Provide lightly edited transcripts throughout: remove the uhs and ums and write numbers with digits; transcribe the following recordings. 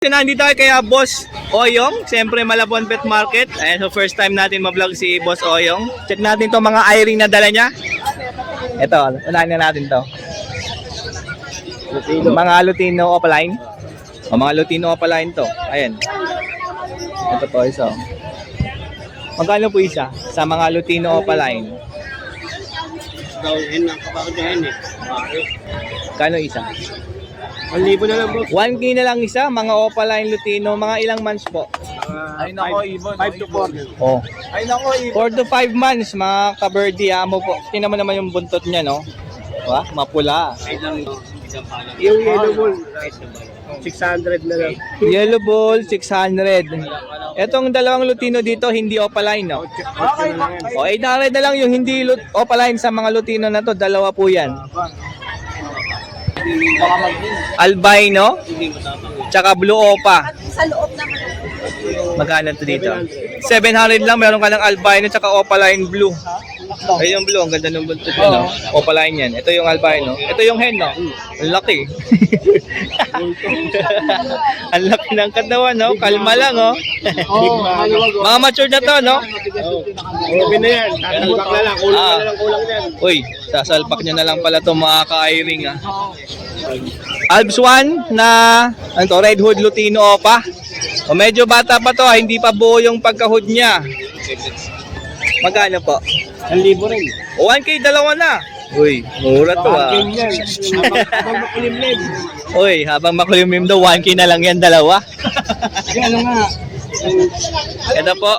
So, nandito tayo kaya Boss Oyong, siyempre Malabon Pet Market. Ayan, so first time natin ma-vlog si Boss Oyong. Check natin to mga eye-ring na dala niya. Ito, unahin na natin to. Mga Lutino Opaline. O, mga Lutino Opaline to. Ayan. Ito po, isa. Magkano po isa sa mga Lutino Opaline? Kano isa? 1,000 na lang bro. 1K na lang isa, mga Opaline Lutino, mga ilang months po? Ay nako, Ibon. 5 to 4. Oh. Ay nako, Ibon. 4 to 5 months, mga ka-birdie, amo po. Tingnan mo naman yung buntot niya, no? Diba? Mapula. Yung yellow ball, 600 na lang. Yellow ball, 600. Etong dalawang Lutino dito, hindi Opaline, no? Okay, O, 800 na lang yung hindi Opaline sa mga Lutino na to. Dalawa po yan. Albino, tsaka Blue Opa. Sa loob naman. Magkano to dito? 700 lang, meron ka ng albino tsaka Opaline blue. Ay, yung blue, ang ganda ng buntot yun, no? Opaline yan. Ito yung albino. Ito yung hen, no? Ang laki. Ang laki ng katawan, no? Kalma lang, oh. Mga mature na to, no? Okay na yan. Tatalbak na lang. Kulang na lang, kulang yan. Uy, sasalpak nyo na lang pala itong mga ka-eye-ring, ah. Albs 1 na, ano to, Red Hood Lutino Opa. O medyo bata pa to, hindi pa buo yung pagka-hood niya. Magkano po? 1,000 rin. O 1K, dalawa na. Uy, mura to, ah. Game yan. Habang makulimlim. Uy, habang makulimlim daw, 1K na lang yan, dalawa. Ay, ano nga. Ito po,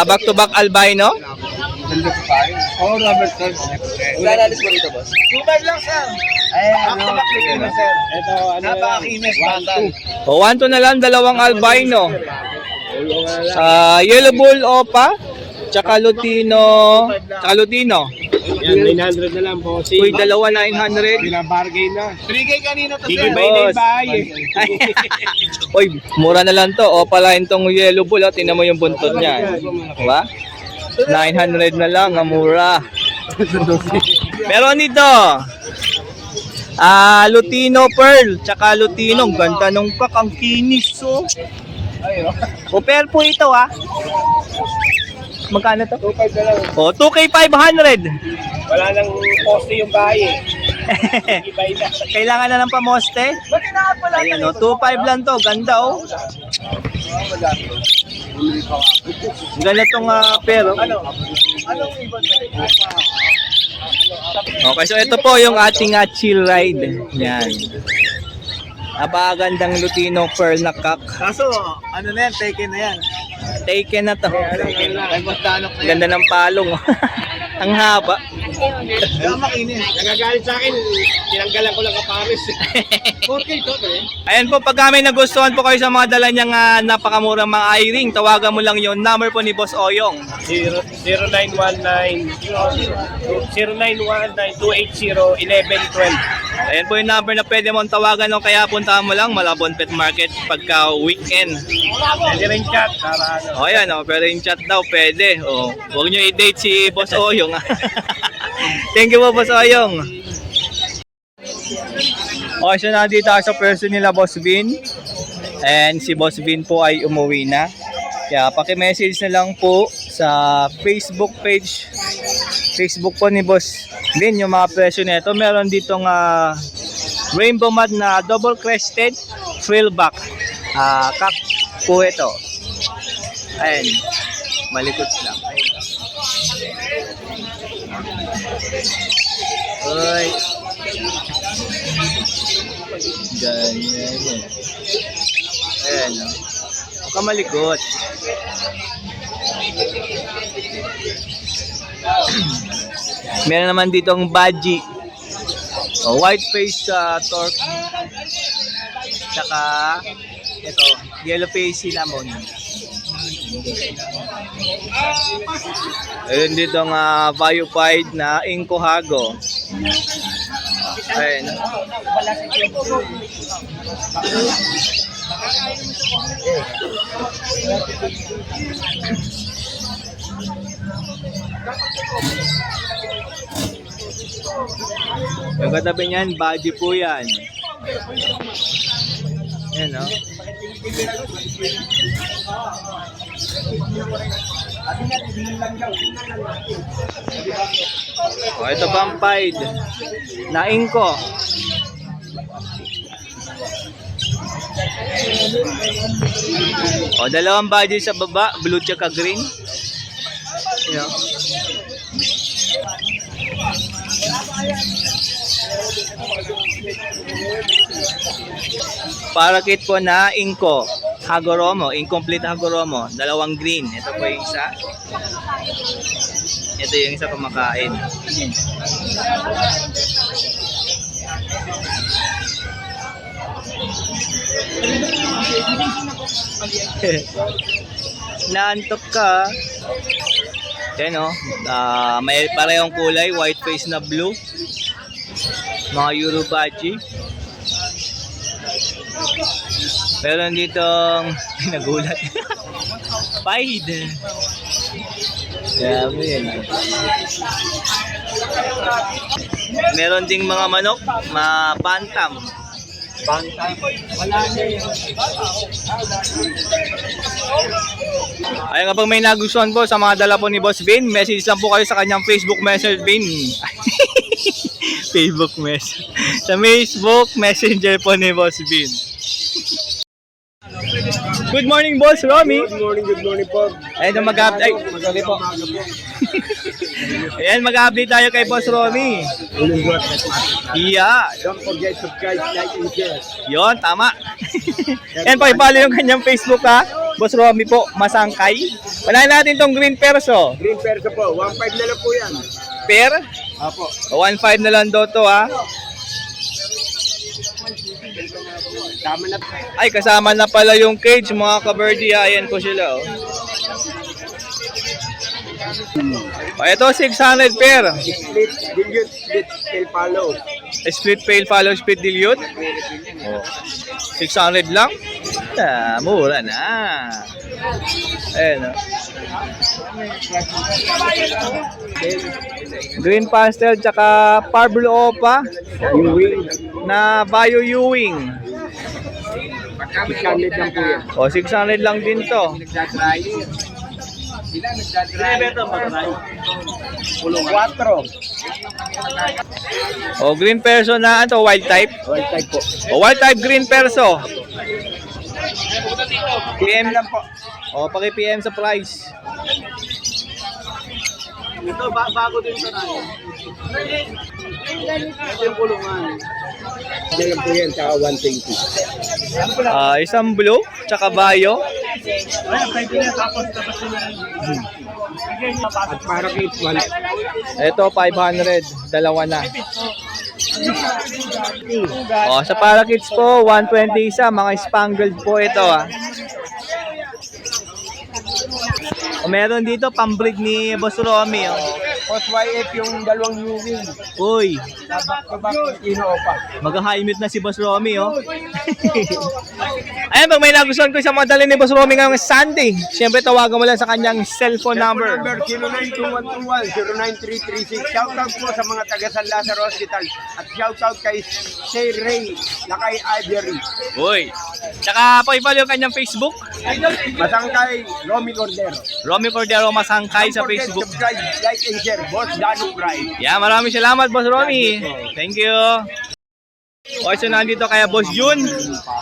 back to back albino. Oh, Robert sir. Lalalis mo dito, boss? 2,500 lang, sir. Ay, ano? Sir. Ito, ano? Napaka-kinis. O 1-2 na lang, dalawang albino. Yellow bull opa, tsaka Lutino, Yan, 900 na lang po. Uy, dalawa 900. Binabargain na. 3K kanina to, sir. Gigibay na yung bahay. Uy, mura na lang to. Opaline tong yellow bull, oh. Tingnan mo yung buntot niya. Diba? 900 na lang, ang mura. Meron dito. Lutino Pearl, tsaka Lutino. Ganda nung pack, ang kinis, oh. O, pearl po ito, ah. Magkano to? 2,500 na lang. O, 2K 500. Wala nang poste yung bahay eh. Gigibay na. Kailangan na ng pamoste. Ayan, o, 2.5 lang to. Ganda, oh. Ganda tong pero. Okay, so ito po yung ating chill ride. Yan. Napakagandang Lutino Pearl na kak. Kaso, ano na yan, taken na yan. Taken na to. Ganda ng palong. Ang haba. Kaya makinis. Nagagalit sa akin, tinanggalan ko lang kapares. 4K to, eh. Ayan po, pag may nagustuhan po kayo sa mga dala niyang napakamurang mga eye-ring, tawagan mo lang yung number po ni Boss Oyong. 0919-280-1112. Ayan po yung number na pwede mong tawagan o kaya puntahan mo lang Malabon Pet Market pagka weekend. Pwede rin chat, para ano. O ayan, pwede yung chat daw, pwede. O, huwag nyo i-date si Boss Oyong. Thank you po, Boss Oyong. Okay, so nandito ako sa person nila, Boss Vin. And si Boss Vin po ay umuwi na. Kaya paki-message na lang po sa Facebook page. Facebook po ni Boss Vin yung mga presyo nito. Meron ditong rainbow mud na double crested frillback. Kak po ito. Ayan. Malikot lang. Uy. Ganyan yan. Ayan. Huwag ka malikot. Meron naman ditong Baji. White face torque. Tsaka ito, yellow face cinnamon. Ayun dito ang Biopide na Incohago. Ayun. Yung katabi niyan, Baji po yan. Ayan, no? O, ito vampire. Naing ko. O, dalawang body sa baba, blue tsaka green. Ayan. Parakit po na inko. Hagoromo, incomplete Hagoromo. Dalawang green. Ito po yung isa. Ito yung isa kumakain. Naantok ka. Yan o. May parehong kulay. White face na blue. Mga Eurobachi. Meron ditong nagulat. Pied. Grabe yan. Meron ding mga manok, mga bantam. Wala na yun. Ayun, kapag may nagustuhan po sa mga dala po ni Boss Vin, message lang po kayo sa kanyang Facebook Messenger Vin. Facebook Messenger. Sa Facebook Messenger po ni Boss Vin. Good morning, Boss Romy. Good morning po. Ayun, mag-update. Ay, sorry po. Ayan, mag-update tayo kay Boss Romy. Yeah. Don't forget to subscribe, like, and share. Yon, tama. Ayan po, i-follow yung kanyang Facebook ha. Boss Romy po, Masangkay. Walahin natin tong green perso. Green perso po, 1.5 na lang po yan. Per? Apo. 1.5 na lang daw to ha. Tama na. Ay, kasama na pala yung cage mga kaberdi. Ayan po sila oh. O, ito 600 per. Split, dilute, split, tail follow. Split pale follow, split dilute. Oh. 600 lang. Mura na. Ayan oh. Green pastel tsaka Parblo Opa na Bio Ewing. 600 lang po yan. O 600 lang din to. Nagdadryer. Sila nagdadryer. 4. O green perso na ano, wild type. Wild type po. O wild type green perso. PM lang po. O paki-PM sa price. Ito, bago din ito na. Ito yung kulungan. Ito lang po yan, saka 120. Isang blue tsaka Bio. At para kay 1. Ito 500, dalawa na. O sa parakeets po 120 isa, mga spangled po ito ah. O meron dito pambreed ni Boss Romy oh. Post YF yung dalawang Ewing. Uy, Back-to-back Kino pa. mag-high mute na si Boss Romy oh. Ayan, pag may nagustuhan ko sa mga dala ni Boss Romy ngayong Sunday, siyempre tawagan mo lang sa kanyang cellphone number. Number 092121-09336. Shoutout po sa mga taga San Lazaro Hospital. At shoutout kay Shay Ray na kay Ivory. Uy, tsaka pa-follow yung kanyang Facebook. Masangkay Romy Cordero. Romy Cordero Masangkay sa Don't forget, Facebook. subscribe, like, and share. Boss Dano Pride. Yeah, maraming salamat Boss Romy. Thank you. O, so nandito kaya Boss Jun.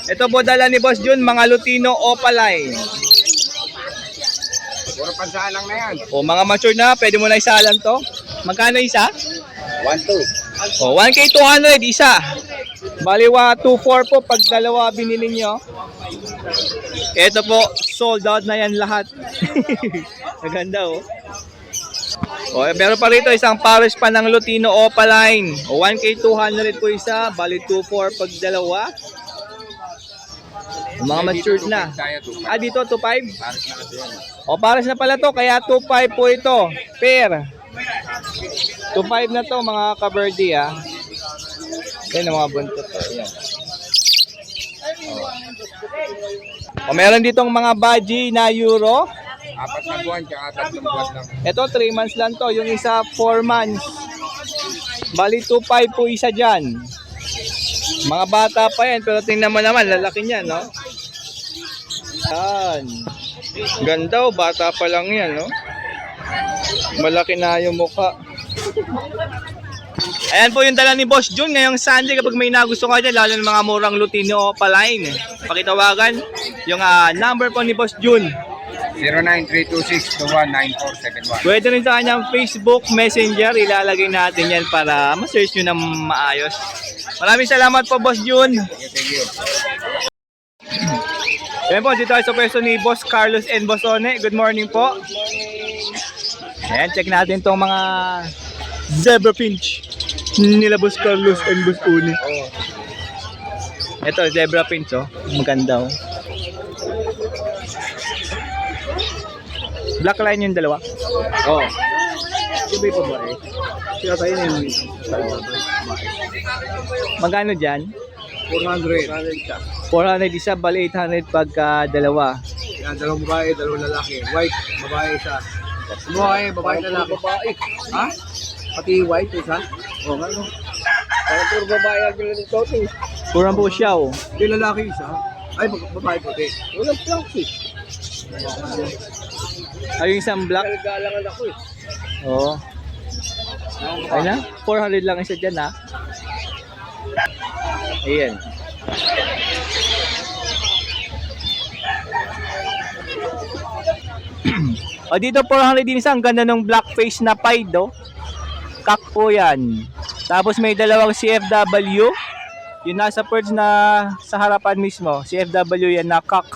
Ito po dala ni Boss Jun, mga Lutino Opaline. Puro pansalang na yan. O, mga mature na, pwede mo na isalan to. Magkano isa? 1-2. O, 1K 200 isa. Baliwa 2.4 po pag dalawa binili nyo. Ito po, sold out na yan lahat. Maganda oh. O, meron pa rito isang pares pa ng Lutino Opaline. O, 1K 200 po isa, bali 2.4 pag dalawa. Mga matured na. Dito 2.5? O, pares na pala to, kaya 2.5 po ito. Pair. 2.5 na to mga kaberdi ah. Yan ang mga buntot to. Yan. O, meron ditong mga baji na euro. 4 na buwan, tsaka 3 buwan lang. Ito 3 months lang to. Yung isa 4 months. Bali 2.5 po isa dyan. Mga bata pa yan, pero tingnan mo naman, lalaki niya, no? Yan. Ganda, oh, bata pa lang yan, no? Malaki na yung mukha. Ayan po yung dala ni Boss Jun ngayong Sunday. Kapag may nagusto ka dyan, lalo ng mga murang Lutino Opaline, pakitawagan yung number po ni Boss Jun. 09326219471. Pwede rin sa kanyang Facebook Messenger. Ilalagay natin yan para ma-search nyo ng maayos. Maraming salamat po, Boss Jun. Thank you. Ayan po, dito tayo sa pwesto ni Boss Carlos and Boss One. Good morning po. Ayan, check natin tong mga zebra pinch nila Boss Carlos and Boss One. Ito, zebra pinch, oh. Maganda, oh. Black line yung dalawa. Oh. Iba po ba eh? Kaya tayo na yung Magkano dyan? 400. 400 isa, bali 800 pagka dalawa. Yan, dalawang babae, dalawang lalaki. White, babae isa. Babae, lalaki. Babae. Ha? Pati white isa? Oo nga, no? Parang puro babae ang gila ng tote. Purang po siya, oh. Di lalaki isa. Ay, babae puti. Walang planks eh. Ay, yung isang black. Nagalangan ako eh. Oo. Ay na, 400 lang isa dyan, ha. Ayan. O dito 400 din isa, ang ganda ng black face na pied, oh. Kak po yan. Tapos may dalawang CFW. Yung nasa perch na sa harapan mismo, CFW yan na kak.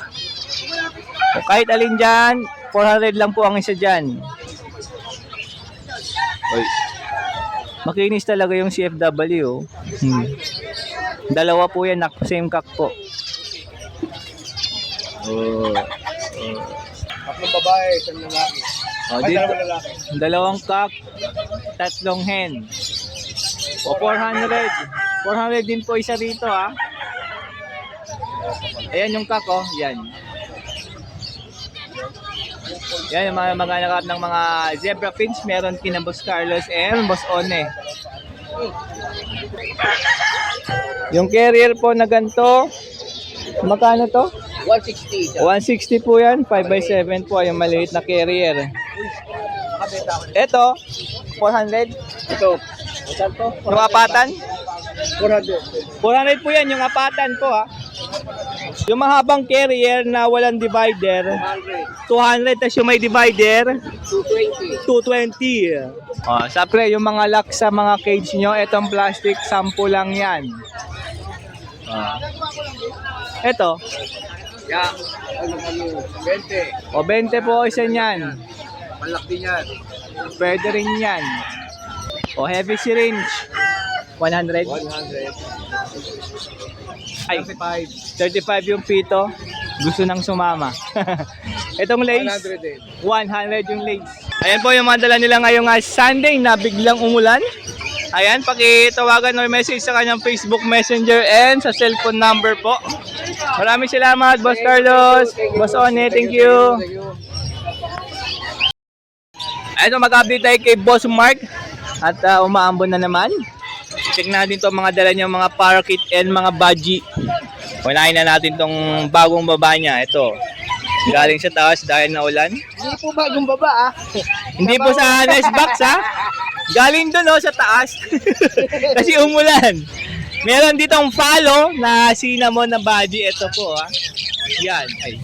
O kahit alin dyan, 400 lang po ang isa dyan. Oy. Makinis talaga yung CFW. Dalawa po yan, same kak po. Oh. Tatlong babae, isang lalaki. Oh, Ay, dito, dalawang lalaki. dalawang kak, tatlong hen. O 400. 400 din po isa rito, ha. Ayan yung kak, oh. Yan. Yan yung mga naghanap ng mga zebra finch. Meron kina Boss Carlos and Boss One. Yung carrier po na ganito, magkano to? 160. 160 po yan. 5x7 po yung maliit na carrier. Ito, 400. Ito. Saan to? Yung apatan? 400. 400 po yan, yung apatan po, ha. Yung mahabang carrier na walang divider, 200. Tapos yung may divider, 220. Oh, sapre, yung mga lock sa mga cage nyo, itong plastic, 10 lang yan. Ito, Yeah. Ano kami? 20. o 20 po isa niyan. Malaki yan. Pwede rin yan. O heavy syringe, 100. 100. Ay, 35 yung pito. Gusto nang sumama. Itong lace, 100 din. 100 yung lace. Ayan po yung mga dala nila ngayong Sunday na biglang umulan. Ayan, pakitawagan o message sa kanyang Facebook Messenger and sa cellphone number po. Maraming salamat, Boss Carlos. Boss One, thank you. Ayun, mag-update tayo kay Boss Mark. At umaambon na naman. Check natin itong mga dala niya, mga parakeet and mga budgie. Unahin na natin itong bagong baba niya. Ito, galing sa taas dahil na ulan. Hindi po bagong baba ah. Hindi po sa nest box, ha. Galing doon, oh, sa taas. Kasi umulan. Meron ditong follow na cinnamon na budgie. Ito po, ha. Yan. Ay.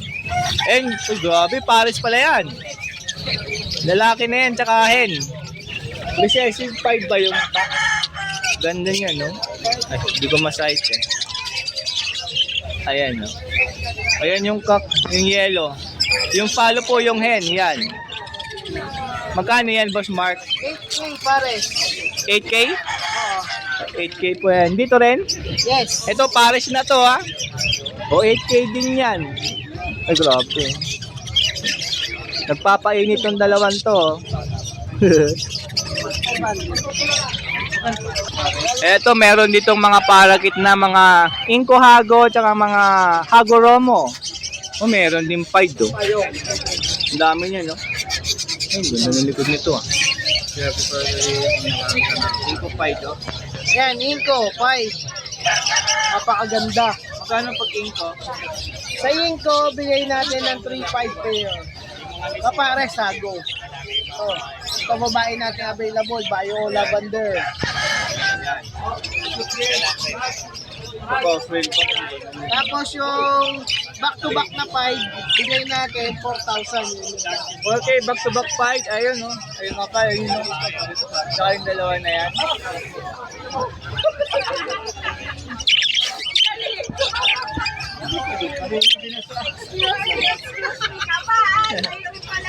And, oh, grabe, pares pala yan. Lalaki na yan, tsaka hen. Recessive 5 ba yung pack? Ganda niya, no? Ay, hindi ko masight, eh. Ayan, no? Ayan yung cock, yung yellow. Yung follow po yung hen, yan. Magkano yan, Boss Mark? 8K pares. 8K? Oo. 8K po yan. Dito rin? Yes. Ito, pares na to, ha? O, 8K din yan. Ay, grabe. Nagpapainit yung dalawan to, oh. Eto, meron ditong mga parakeet na mga Inco Hago tsaka mga Hago Romo. O, meron din pied, oh. Ang dami niya, no? Ay, ganda ng likod nito, ah. Inco pied, oh. Yan, Inco, 5. Napakaganda. Magkano pag inko? Sa Inko, bigay natin ng 3.5 pair. Kapares, sago. Oh, ito babae natin available, Bio Lavender. Tapos yung back-to-back na 5, bigay natin 4,000. Okay, back to back fight. Ayun, no? Ayun nga pa, ayun, no? Saka yung dalawa na yan.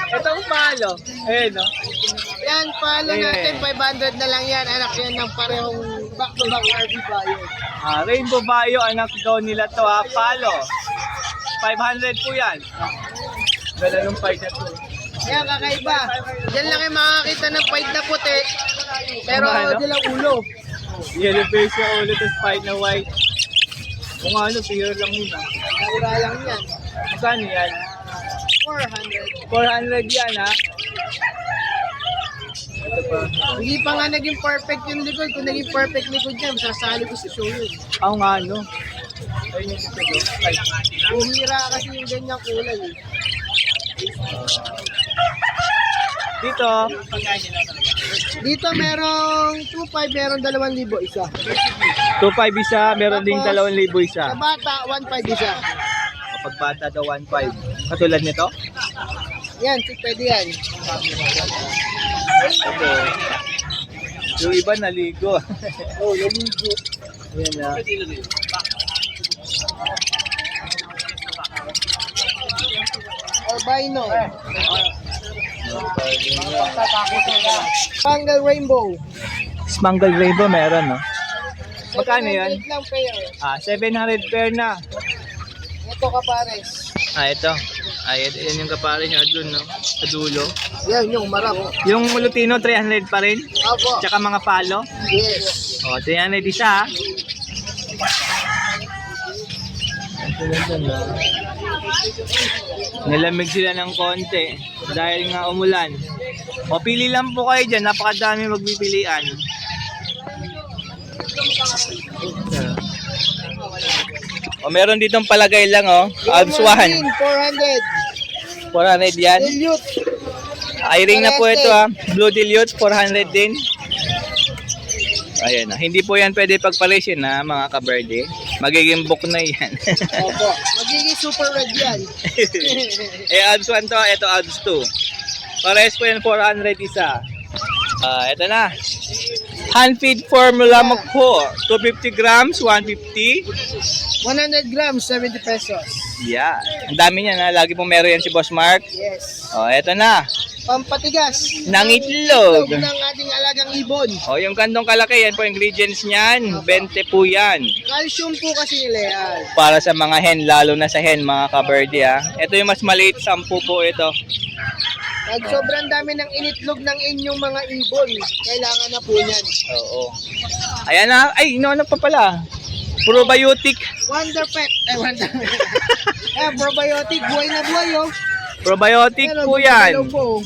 Itong palo. Ayun, no? Yan, pala natin, 500 na lang yan. Anak yan ng parehong back-to-back RV Bio. Rainbow Bayo, anak daw nila to, ha? Palo. 500 po yan. Gala nung fight na to. Yan, kakaiba. Diyan lang kayo makakita ng fight na puti. Pero Ano? diyan lang ulo. Yellow face yung ulo, tapos fight na white. Kung ano, pure lang yun, ha? Mura lang yan. Magkano yan? 400. 400 yan, ha? Hindi pa nga naging perfect yung likod. Kung naging perfect likod niya, masasali ko sa show yun. Ako nga, no? Ayun yung gusto ko. Fight. Bumira kasi yung ganyang kulay. Eh. Dito, Dito merong 2.5, merong 2,000 isa. 2.5 isa, meron ding Tapos, 2,000 isa. Sa bata, 1.5 isa. Kapag bata daw 1.5. Katulad nito? Yan, pwede yan. Ito. Yung iba naligo. Oh, naligo. Ayan na. Albino. Spangle Rainbow. Spangled Rainbow meron, no? Magkano yan? 700 lang pair. 700 pair na. Ito kapares. Ito. Yan yung kapare niya dun, no? Sa dulo. Yan, yung marap. Yung Lutino, 300 pa rin. Apo. Tsaka mga palo. Yes. 300 isa, ha? Nilamig sila ng konti dahil nga umulan. O pili lang po kayo dyan, napakadami magpipilian. O meron ditong palagay lang, oh. Abswan. 400. 400 yan. Dilute. Airing na po ito, ha. Blue Dilute, 400 din. Ayan, hindi po yan pwede pagpalisin, ha, mga kaberde. Magiging book na yan. Opo. Magiging super red yan. Abs 1 to, ito abs 2. Pares po yan, 400 isa. Ito na. Hand feed formula Makho. 250 grams, 150. 100 grams, 70 pesos. Yeah. Ang dami niya na. Lagi pong meron yan si Boss Mark. Yes. Ito na. Pampatigas. Nangitlog. Itlog ng ating alagang ibon. Yung kandong kalaki, yan po ingredients niyan. 20 po yan. Calcium po kasi nila yan. Para sa mga hen, lalo na sa hen, mga kaberde, ha. Ito yung mas maliit, 10 po ito. Pag sobrang dami ng initlog ng inyong mga ibon, kailangan na po yan. Oo. Ayan na. Ay, ano pa pala? Probiotic. Wonder Pet. Wonder probiotic. Buhay na buhay, oh. Probiotic Pero, po yan. gumagalaw po.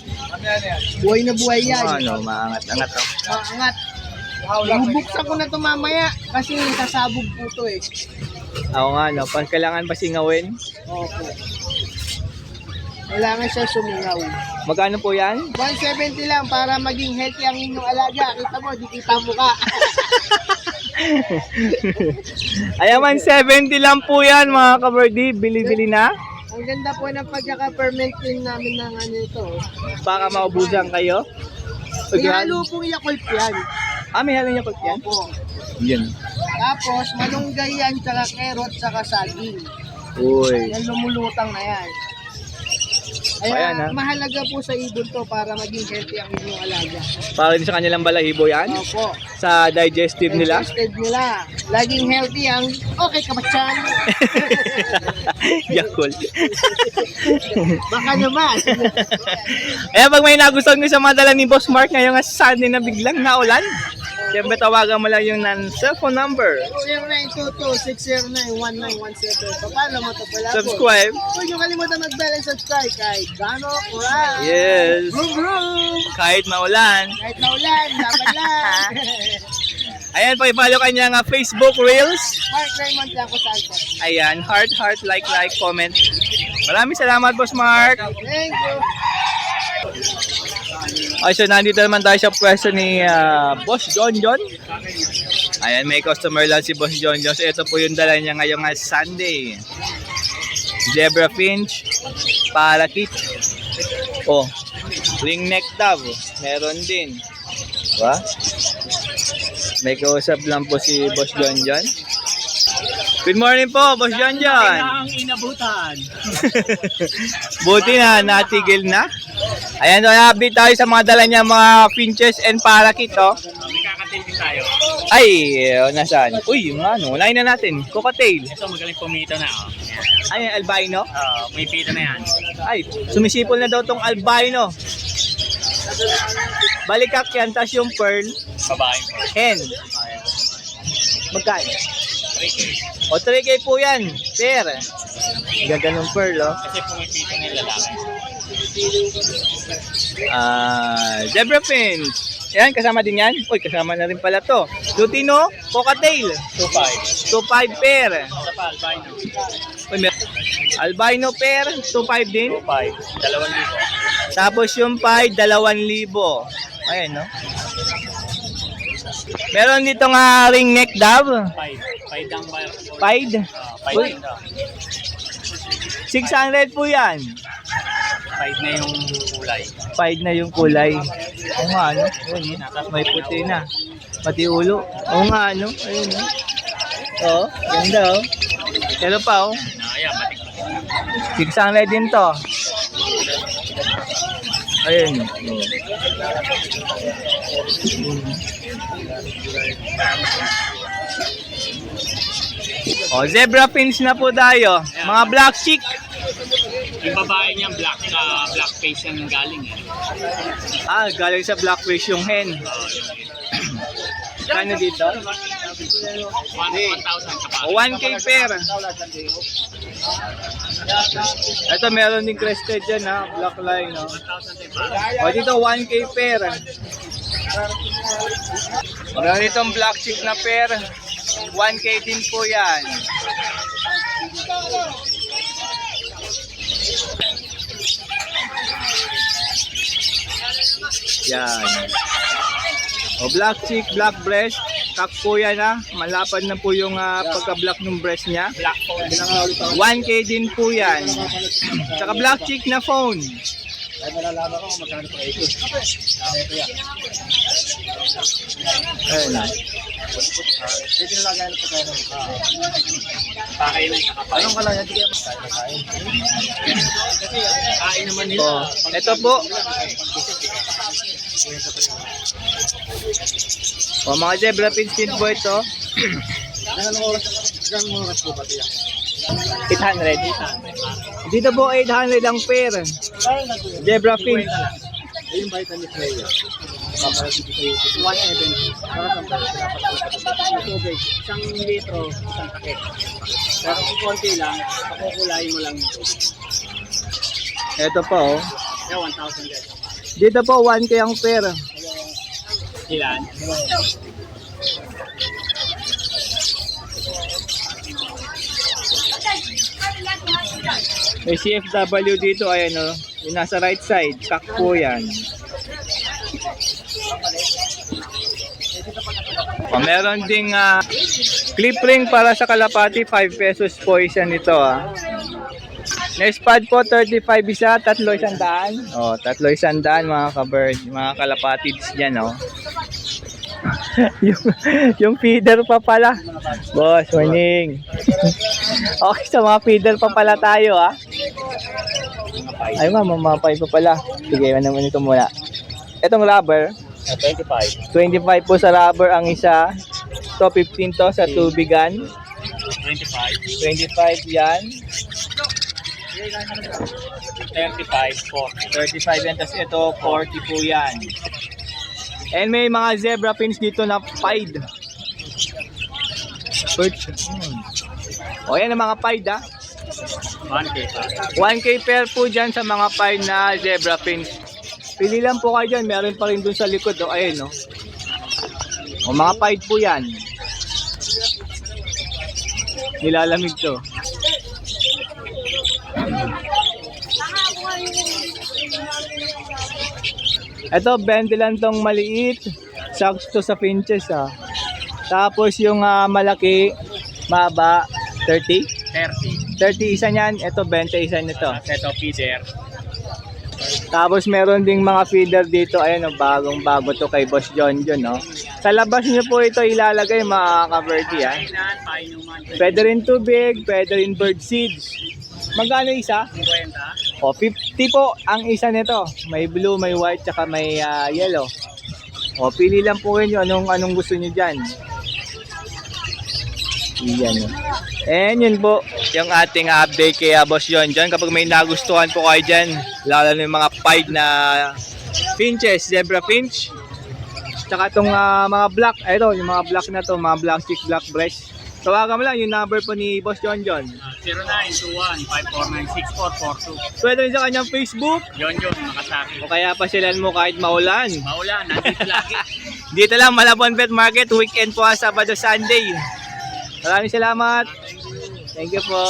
Buhay na buhay yan. Maangat-angat to. Maangat. Bubuksan ko na ito mamaya kasi sasabog po ito eh. Ako nga, no. Kailangan pa singawin. Opo. Kailangan siya sumingaw. Magkano po yan? 170 lang para maging healthy ang inyong alaga. Kita mo, di kita mo ka. Ayan, 170 lang po yan, mga kabardi. Bili-bili na. Ang ganda po ng pagkaka-fermenting namin ng ano ito. Baka maubusan kayo. May halo pong Yakult yan. May halo niya po yan? Opo. Yan. Tapos, malunggay yan, tsaka carrot, tsaka saging. Uy. Yan lumulutang na yan. Kaya Ayan, ha? mahalaga po sa ibon to para maging healthy ang inyong alaga. Para din sa kanilang balahibo yan. Opo. Sa digestive nila. Digested nila. Laging healthy ang okay kabatyan. Yakult. Baka naman. Ayan, pag may nagustuhan nyo sa madala ni Boss Mark ngayong Sunday na biglang naulan, siyempre tawagan mo lang yung cellphone number. 0922-609-1917. Paano mo ito pala po? Subscribe. Huwag nyo kalimutan mag-bell and subscribe kay Gano Kuran. Yes. Vroom vroom. Kahit maulan. Kahit naulan, laban lang. Ayan, pa-follow kanya nga Facebook Reels. Mark Raymond Blanco Santos. Ayan, heart, like, comment. Maraming salamat, Boss Mark. Thank you. Okay, so nandito naman tayo sa pwesto ni Boss John. Ayan, may customer lang si Boss John. So ito po yung dala niya ngayong Sunday. Zebra finch, parakeet. Oh, ring neck dove. Meron din. Diba? May kausap lang po si Boss John. Good morning po, Boss John. Ang inabutan. Buti na, natigil na. Ayan, so update tayo sa mga dala niya, mga finches and parakeet, oh. May kakatil din tayo. Ay, nasaan? Uy, yung ano, unahin na natin. Cocktail. Ito, magaling pumito na. Oh. Ay, albino. May pito na yan. Ay, sumisipol na daw tong albino. Balikak yan, tas yung pearl, Babae. hen. Magkano? O, 3K po yan. Fair. Gaganong pearl, oh. Kasi pumipito na yung lalaki. Zebra finch. Yan, kasama din yan. Uy, kasama na rin pala to. Lutino, cocktail. 2.5. 2.5 pair. Sa pa, albino. Uy, albino pair, 2.5 din. 2.5. 2,000. Tapos yung pie, 2,000. Ayan, no? Meron dito nga ring neck dove. 5. 5 ang bayar. Pied. 5 Uy, din daw. 600 po yan. 5 na yung kulay. Pied na yung kulay. Oo nga, ano? Ayun, no? May puti na. Pati ulo. Oo nga, ano? Ayun, no? Oo, ganda, oh. Pero pa, oh. Ayan, batik. 600 din to. Ayun. Oh, zebra fins na po tayo. Mga black chick. Yung babae niya, black face yung galing eh. Galing sa black fish yung hen. Kano dito? 1,000 kapag. O, 1K pair. Ito meron din crested dyan, ha. Black line, no. 1,000 din pa. O, dito 1K pair. Meron ditong black chick na pair. 1K din po yan. Yan. O, black chick, black breast. Kak po yan, ha. Malapad na po yung pagka-black ng breast niya. Black phone. 1K din po yan. Tsaka black chick na phone. Ay, malalaman ko kung magkano pa ito. Ito yan. Ayun na. Dito na lagay na pagkano. Pakay lang sa kapay. Anong kalagay? Hindi kaya kain. Kain naman nila. Oh, ito po. O, mga zebra fins din po ito. Ilang oras po ba ito? 800. Dito po 800 ang pair. Zebra fins. Ayun ba ito ni Freya? Papalit dito sa YouTube. 170. Para sa tubig. 1 litro, isang paket. Pero kung konti lang, pakukulayin mo lang yung tubig. Ito po, oh. Kaya 1,000 guys. Dito po 1K ang pair. Ilan? May CFW dito, ayan, oh. Yung nasa right side, kak po yan. O, meron ding clip ring para sa kalapati, 5 pesos po isa nito, ah. Next pad po, 35 isa, 3,100. O, 3,100 mga ka-bird, mga kalapatids dyan, oh. yung feeder pa pala. Boss, morning. Okay, sa mga feeder pa pala tayo, ah. Ay, mamapay pa pala. Sige, naman ito muna. Itong rubber, 25. 25 po sa rubber ang isa. So, 15 to sa tubigan. 25. 25 yan. 35. 40. 35 yan. Tapos ito, 40 po yan. And may mga zebra fins dito na pied. Perch. O, yan ang mga pied, ah. 1K pa. 1K pair po dyan sa mga pied na zebra fins. Pili lang po kayo dyan. Meron pa rin dun sa likod. O, ayun, no. O mga pied po yan. Nilalamig to. Ito, 20 lang tong maliit. Sakto sa pinches ah. Tapos yung malaki, maba, 30. 30. 30 isa niyan. Ito, 20 isa nito. Set of feeder. Tapos meron ding mga feeder dito. Ayan, oh, bagong-bago to kay Boss John John. No? Sa labas niyo po ito ilalagay mga ka-birdie. Ah. Kainan, painuman. Pwede rin tubig, pwede rin bird seeds. Magkano isa? 50. O, 50 po ang isa nito. May blue, may white, tsaka may yellow. O, pili lang po kayo anong gusto niyo dyan. Yan. And yun po, yung ating update kay Boss John John. Kapag may nagustuhan po kayo dyan, lalo na yung mga pied na finches, zebra finch. Tsaka itong mga black, ito, yung mga black na to, mga black cheek, black breast. Tawagan mo lang yung number po ni Boss John John. 0921-549-6442. Pwede rin sa kanyang Facebook. John, nakasaki. O kaya pasyalan mo kahit maulan. Maulan, nandito lagi. Dito lang, Malabon Pet Market. Weekend po, Sabado, Sunday. Maraming salamat. Thank you po.